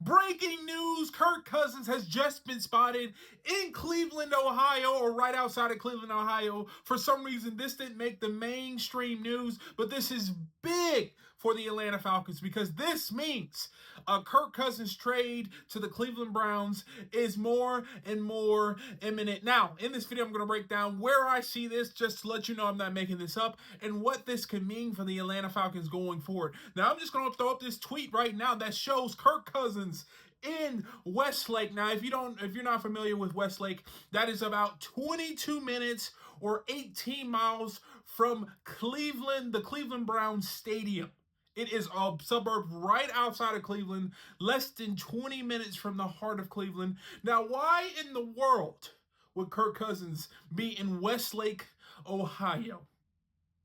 Breaking news, Kirk Cousins has just been spotted in Cleveland, Ohio, or right outside of Cleveland, Ohio. For some reason, this didn't make the mainstream news, but this is big for the Atlanta Falcons because this means a Kirk Cousins trade to the Cleveland Browns is more and more imminent. Now, in this video, I'm going to break down where I see this, just to let you know I'm not making this up, and what this could mean for the Atlanta Falcons going forward. Now, I'm just going to throw up this tweet right now that shows Kirk Cousins in Westlake. Now, if you're not familiar with Westlake, that is about 22 minutes or 18 miles from Cleveland, the Cleveland Browns Stadium. It is a suburb right outside of Cleveland, less than 20 minutes from the heart of Cleveland. Now, why in the world would Kirk Cousins be in Westlake, Ohio?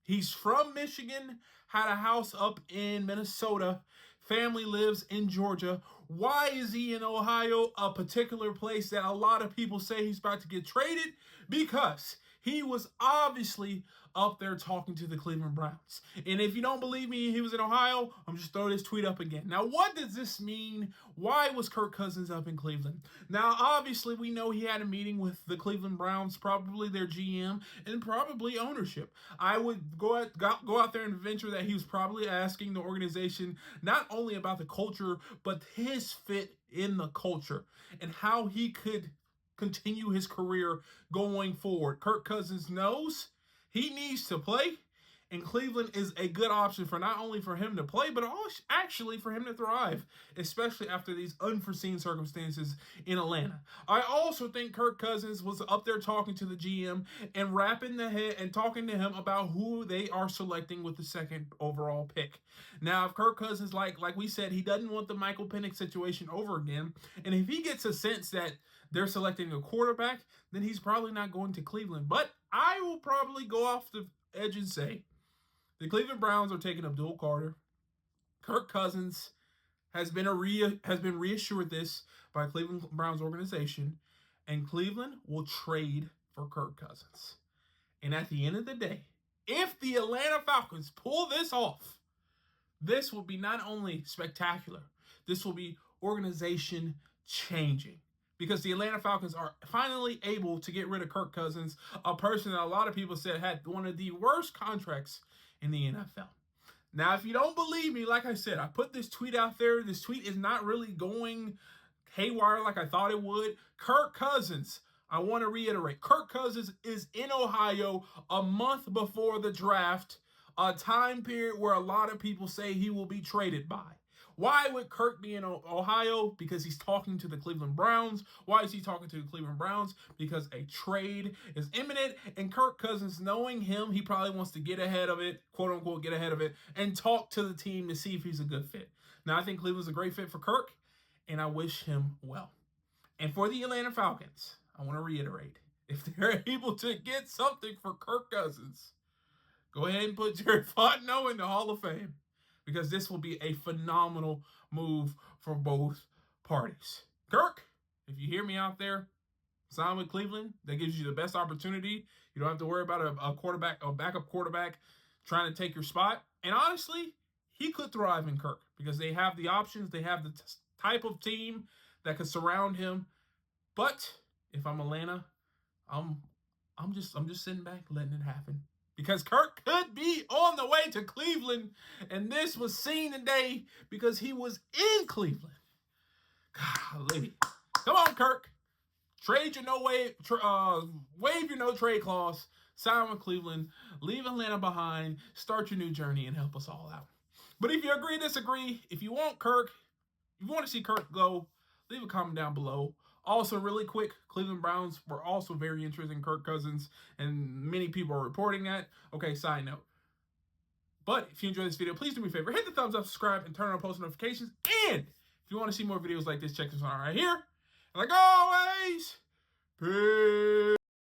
He's from Michigan, had a house up in Minnesota. Family lives in Georgia. Why is he in Ohio, a particular place that a lot of people say he's about to get traded? Because he was obviously up there talking to the Cleveland Browns. And if you don't believe me, he was in Ohio, I'm just throwing this tweet up again. Now, what does this mean? Why was Kirk Cousins up in Cleveland? Now, obviously, we know he had a meeting with the Cleveland Browns, probably their GM, and probably ownership. I would go out there and venture that he was probably asking the organization not only about the culture, but his fit in the culture and how he could continue his career going forward. Kirk Cousins knows he needs to play, and Cleveland is a good option for not only for him to play, but also actually for him to thrive, especially after these unforeseen circumstances in Atlanta. I also think Kirk Cousins was up there talking to the GM and wrapping the head and talking to him about who they are selecting with the second overall pick. Now, if Kirk Cousins, like we said, he doesn't want the Michael Penix situation over again, and if he gets a sense that they're selecting a quarterback, then he's probably not going to Cleveland. But I will probably go off the edge and say the Cleveland Browns are taking Abdul Carter. Kirk Cousins has been reassured this by Cleveland Browns organization, and Cleveland will trade for Kirk Cousins. And at the end of the day, if the Atlanta Falcons pull this off, this will be not only spectacular, this will be organization changing. Because the Atlanta Falcons are finally able to get rid of Kirk Cousins, a person that a lot of people said had one of the worst contracts in the NFL. Now, if you don't believe me, like I said, I put this tweet out there. This tweet is not really going haywire like I thought it would. Kirk Cousins, I want to reiterate, Kirk Cousins is in Ohio a month before the draft, a time period where a lot of people say he will be traded by. Why would Kirk be in Ohio? Because he's talking to the Cleveland Browns. Why is he talking to the Cleveland Browns? Because a trade is imminent, and Kirk Cousins, knowing him, he probably wants to get ahead of it, quote unquote, get ahead of it, and talk to the team to see if he's a good fit. Now, I think Cleveland's a great fit for Kirk, and I wish him well. And for the Atlanta Falcons, I want to reiterate, if they're able to get something for Kirk Cousins, go ahead and put Jared Fontenot in the Hall of Fame, because this will be a phenomenal move for both parties. Kirk, if you hear me out there, sign with Cleveland. That gives you the best opportunity. You don't have to worry about a backup quarterback trying to take your spot. And honestly, he could thrive in Kirk because they have the options. They have the type of team that could surround him. But if I'm Atlanta, I'm just sitting back, letting it happen. Because Kirk could be on the way to Cleveland, and this was seen today because he was in Cleveland. Golly. Come on, Kirk. Waive your no trade clause, sign with Cleveland, leave Atlanta behind, start your new journey, and help us all out. But if you agree, disagree, if you want to see Kirk go, leave a comment down below. Also, really quick, Cleveland Browns were also very interested in Kirk Cousins, and many people are reporting that. Okay, side note. But if you enjoyed this video, please do me a favor. Hit the thumbs up, subscribe, and turn on post notifications. And if you want to see more videos like this, check this out right here. And like always, peace.